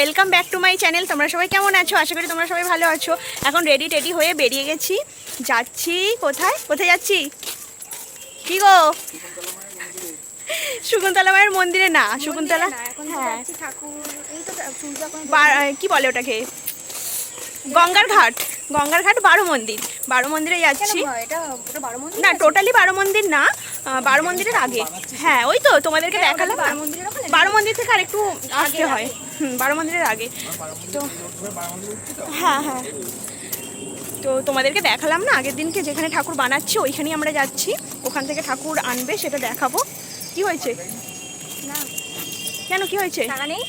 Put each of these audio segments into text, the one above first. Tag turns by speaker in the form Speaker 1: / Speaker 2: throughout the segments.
Speaker 1: Welcome back to my channel. তোমরা সবাই কেমন আছো? আশা করি তোমরা সবাই ভালো আছো। এখন রেডি হয়ে বেরিয়ে গেছি, যাচ্ছি কোথায় যাচ্ছি? কি গো? শকুন্তলা মায়ের মন্দিরে না, শকুন্তলা হ্যাঁ কি বলে ওটাকে, গঙ্গার ঘাট 12 মন্দিরে যাচ্ছি। না টোটালি 12 মন্দির না, 12 মন্দিরের আগে। হ্যাঁ ওই তো তোমাদেরকে দেখালাম, 12 মন্দির থেকে আর একটু আসতে হয়। 12 মন্দিরের আগে তো। হ্যাঁ তো তোমাদেরকে দেখালাম না আগের দিনকে, যেখানে ঠাকুর বানাচ্ছি ওইখানেই আমরা যাচ্ছি। ওখান থেকে ঠাকুর আনবে, সেটা দেখাবো। কি হয়েছে? না কেন, কি হয়েছে? টাকা নেই।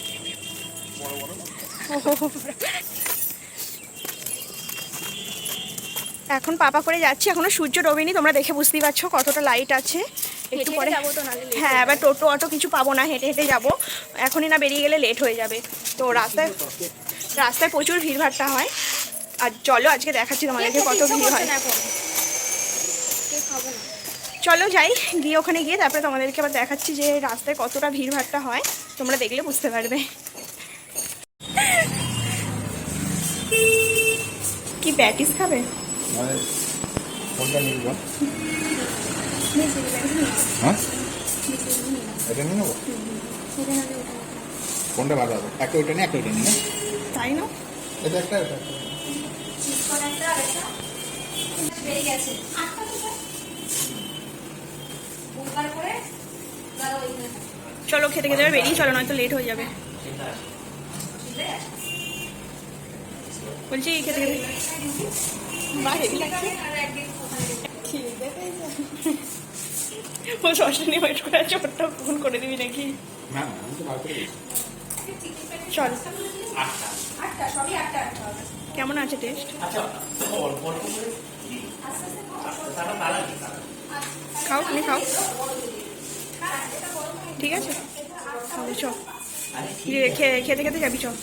Speaker 1: এখন পাপা করে যাচ্ছি, এখনো সূর্য ডোবেনি, তোমরা দেখে বুঝতেই পারছো কতটা লাইট আছে। একটু পরে হ্যাঁ এবার টোটো অটো কিছু পাবো না, হেঁটে যাবো। এখনই না বেরিয়ে গেলে লেট হয়ে যাবে। তো রাস্তায় প্রচুর ভিড়ভাট্টা হয়। আর চলো আজকে দেখাচ্ছি তোমাদেরকে কত ভিড় হয়। চলো যাই, গিয়ে ওখানে গিয়ে তারপরে তোমাদেরকে আবার দেখাচ্ছি যে রাস্তায় কতটা ভিড়ভাট্টা হয়, তোমরা দেখলে বুঝতে পারবে। কি প্যাটিস খাবে?
Speaker 2: কোনটা ভালো হবে? একটা ওইটা নিয়ে একটা ওইটা নিয়ে,
Speaker 1: তাই না?
Speaker 2: এটা একটা
Speaker 1: চলো খেতে বেরিয়ে চলো, নয়তো লেট হয়ে যাবে। বলছি খেতে ও শশা নিয়ে ওয়েট করে আছে, ওটা ফোন করে দিবি নাকি? চল। কেমন আছে টেস্ট? খাও, তুমি খাও, ঠিক আছে। চল খেতে যাবি, চল।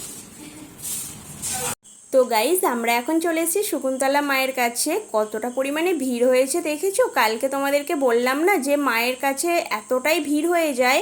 Speaker 1: তো গাইজ আমরা এখন চলে এসেছি শকুন্তলা মায়ের কাছে। কতটা পরিমাণে ভিড় হয়েছে দেখেছো? কালকে তোমাদেরকে বললাম না যে মায়ের কাছে এতটাই ভিড় হয়ে যায়,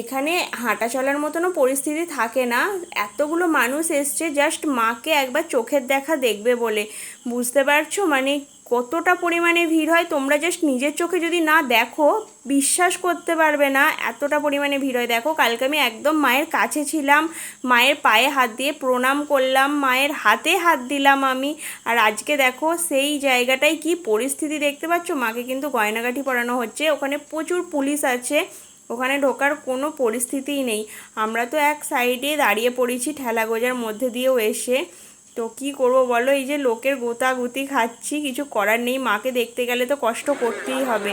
Speaker 1: এখানে হাঁটা চলার মতনও পরিস্থিতি থাকে না। এতগুলো মানুষ এসছে জাস্ট মাকে একবার চোখের দেখা দেখবে বলে। বুঝতে পারছো মানে কতটা পরিমাণে ভিড় হয়? তোমরা জাস্ট নিজের চোখে যদি না দেখো বিশ্বাস করতে পারবে না, এতটা পরিমাণে ভিড় হয়। দেখো কালকে আমি একদম মায়ের কাছে ছিলাম, মায়ের পায়ে হাত দিয়ে প্রণাম করলাম, মায়ের হাতে হাত দিলাম আমি। আর আজকে দেখো সেই জায়গাটায় কি পরিস্থিতি দেখতে পাচ্ছ। মাকে কিন্তু গয়নাগাঠি পরানো হচ্ছে, ওখানে প্রচুর পুলিশ আছে, ওখানে ঢোকার কোনো পরিস্থিতিই নেই। আমরা তো এক সাইডে দাঁড়িয়ে পড়েছি ঠেলা গোজার মধ্যে দিয়েও এসে। তো কি করব বলো, এই যে লোকের গোতাগুতি খাচ্ছি, কিছু করার নেই। মাকে দেখতে গেলে তো কষ্ট করতেই হবে।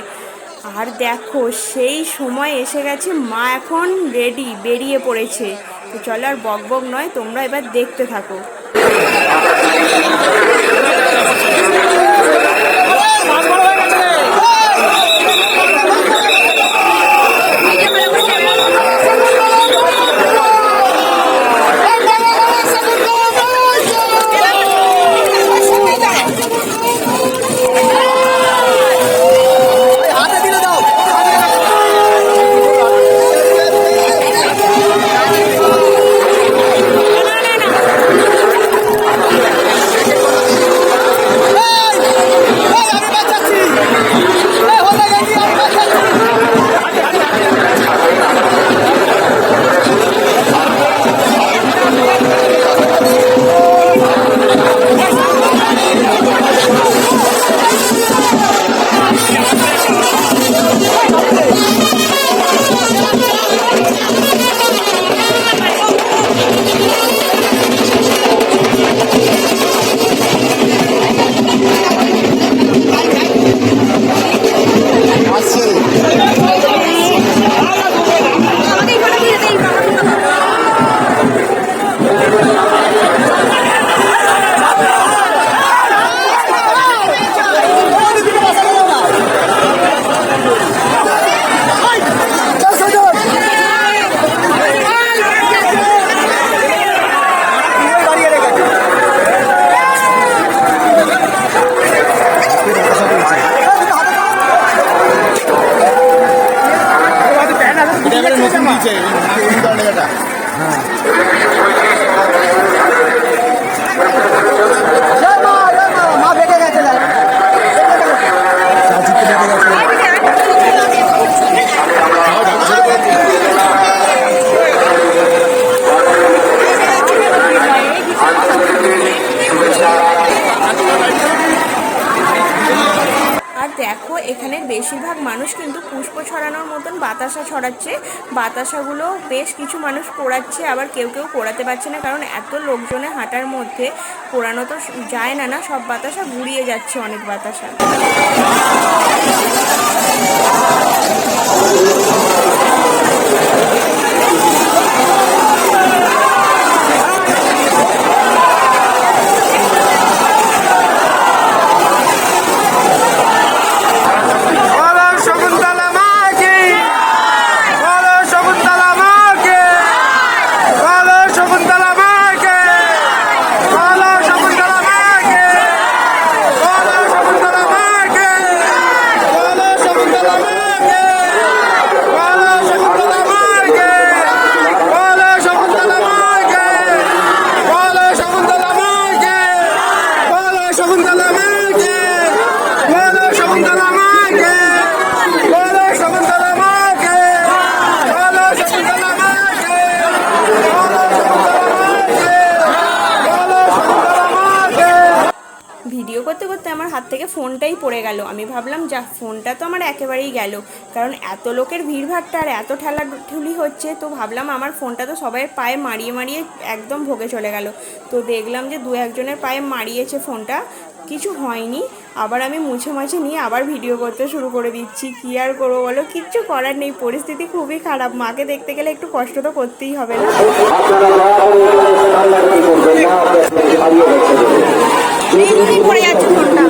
Speaker 1: আর দেখো সেই সময় এসে গেছে, মা এখন রেডি, বেরিয়ে পড়েছে। তো চলো আর বকবক নয়, তোমরা এবার দেখতে থাকো। দেখো এখানের বেশিরভাগ মানুষ কিন্তু পুষ্প ছড়ানোর মতন বাতাসা ছড়াচ্ছে। বাতাসাগুলো বেশ কিছু মানুষ পোড়াচ্ছে, আবার কেউ কেউ পোড়াতে পারছে না, কারণ এত লোকজনে হাঁটার মধ্যে পোড়ানো তো যায় না, সব বাতাসা গুড়িয়ে যাচ্ছে অনেক বাতাসা। ভিডিও করতে করতে আমার হাত থেকে ফোনটাই পড়ে গেল। আমি ভাবলাম যা, ফোনটা তো আমার একেবারেই গেল, কারণ এত লোকের ভিড়ভাট্টা আর এত ঠেলাঠুলি হচ্ছে, তো ভাবলাম আমার ফোনটা তো সবাই পায়ে মারিয়ে মারিয়ে একদম ভোগে চলে গেল। তো দেখলাম যে দু একজনের পায়ে মারিয়েছে ফোনটা, কিছু হয়নি। আবার আমি মুছে মাছে নিয়ে আবার ভিডিও করতে শুরু করে দিচ্ছি। কী আর করবো বলো, কিচ্ছু করার নেই, পরিস্থিতি খুবই খারাপ। মাকে দেখতে গেলে একটু কষ্ট তো করতেই হবে না। পড়ে যাচ্ছে ফোনটা।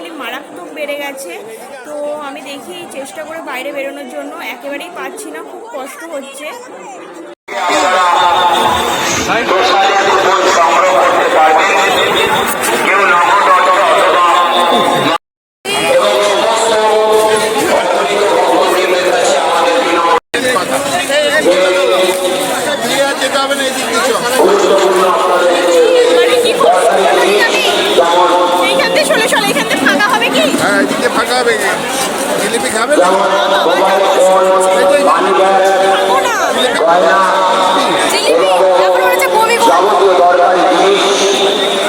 Speaker 1: পরিমাণে মারাত্মক বেড়ে গেছে। তো আমি দেখি চেষ্টা করে বাইরে বেরোনোর জন্য, একেবারেই পাচ্ছি না, খুব কষ্ট হচ্ছে। এইখান থেকে চলে চলে, এখান থেকে ফাঁকা হবে কি?
Speaker 2: হ্যাঁ, এদিকে ফাঁকা হবে। জিলিপি খাবে না?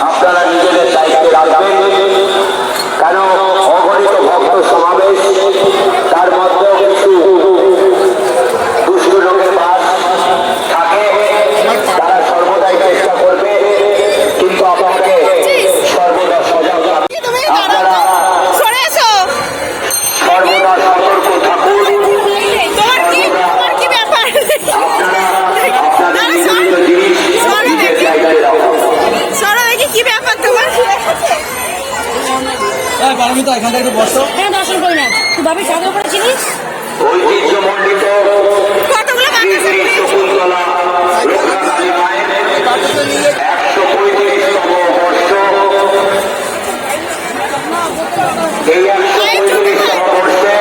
Speaker 3: আপনারা নিজেদের দায়িত্বে রাখবেন, কেন অগণিত ভক্ত সমাবেশ, তার মধ্যেও কিছু দুষ্ট লোকের বাস থাকে, তারা সর্বদাই চেষ্টা করবে, কিন্তু আপনাকে সর্বদা সজাগ আপনারা সর্বদা সতর্ক থাকুন। আপনাদের নিয়মিত জিনিস নিজের জায়গায় রাখুন।
Speaker 1: কি ব্যাপার তোমার?
Speaker 4: পারমিতা এখান থেকে একটু বসো।
Speaker 5: হ্যাঁ, দর্শন করি না, তুই ভাবি সাগর করে চিনিস?
Speaker 3: ঐতিহ্যমণ্ডিত
Speaker 1: কতগুলো
Speaker 3: শ্রী শ্রী শকুন্তলা রক্ষাকালী মায়ের 135তম বর্ষ। এই 135তম বর্ষে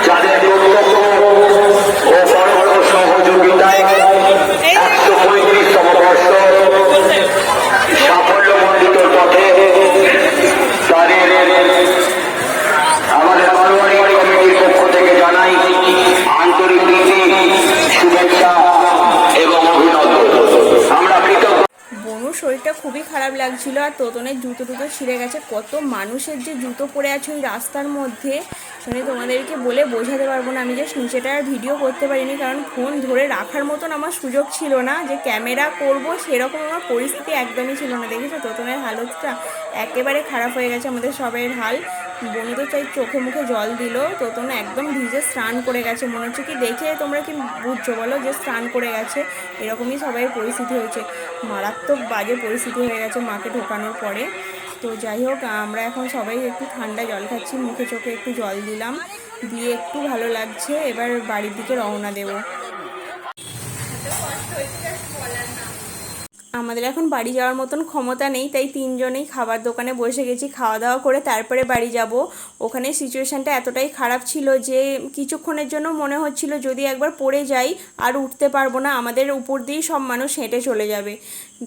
Speaker 3: যাদের প্রত্যক্ষ ও পরোক্ষ সহযোগিতায় 135তম বর্ষ সাফল্যমণ্ডিত পথে তাদের আমাদের বারোয়ারি কমিটির পক্ষ থেকে জানাই আন্তরিক প্রীতি, শুভেচ্ছা এবং অভিনন্দন। আমরা কৃতজ্ঞ।
Speaker 1: বনুর শরীরটা খুবই খারাপ লাগছিল, আর তোতনের জুতো টুতো ছিঁড়ে গেছে। কত মানুষের যে জুতো পরে আছে ওই রাস্তার মধ্যে, মানে তোমাদেরকে বলে বোঝাতে পারবো না। আমি জাস্ট নিচেটা আর ভিডিও করতে পারিনি, কারণ ফোন ধরে রাখার মতন আমার সুযোগ ছিল না, যে ক্যামেরা করব সেরকম আমার পরিস্থিতি একদমই ছিল না। দেখেছো তোতনের হালতটা একেবারে খারাপ হয়ে গেছে, আমাদের সবাইয়ের হাল। বনু তো চাই চোখে মুখে জল দিল, তোতন একদম ভিজে স্নান করে গেছে। মনে হচ্ছে কি দেখে তোমরা কি বুঝছো বলো, যে স্নান করে গেছে, এরকমই সবাইয়ের পরিস্থিতি হয়েছে। মারাত্মক বাজে পরিস্থিতি হয়ে গেছে মাকে ঢোকানোর পরে। তো যাই হোক, আমরা এখন সবাই একটু ঠান্ডা জল খাচ্ছি, মুখে চোখে একটু জল দিলাম, দিয়ে একটু ভালো লাগছে। এবার বাড়ির দিকে রওনা দেবো। আমাদের এখন বাড়ি যাওয়ার মতন ক্ষমতা নেই, তাই তিনজনেই খাবার দোকানে বসে গেছি। খাওয়া দাওয়া করে তারপরে বাড়ি যাব। ওখানে সিচুয়েশানটা এতটাই খারাপ ছিল যে কিছুক্ষণের জন্য মনে হচ্ছিল যদি একবার পড়ে যাই আর উঠতে পারবো না, আমাদের উপর দিয়েই সব মানুষ হেঁটে চলে যাবে।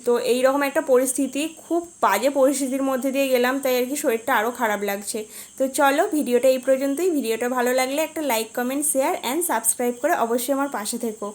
Speaker 1: তো এই রকম একটা পরিস্থিতি, খুব বাজে পরিস্থিতির মধ্যে দিয়ে গেলাম, তাই আর কি শরীরটা আরও খারাপ লাগছে। তো চলো, ভিডিওটা এই পর্যন্তই। ভিডিওটা ভালো লাগলে একটা like, comment, share and subscribe করে অবশ্যই আমার পাশে থেকো।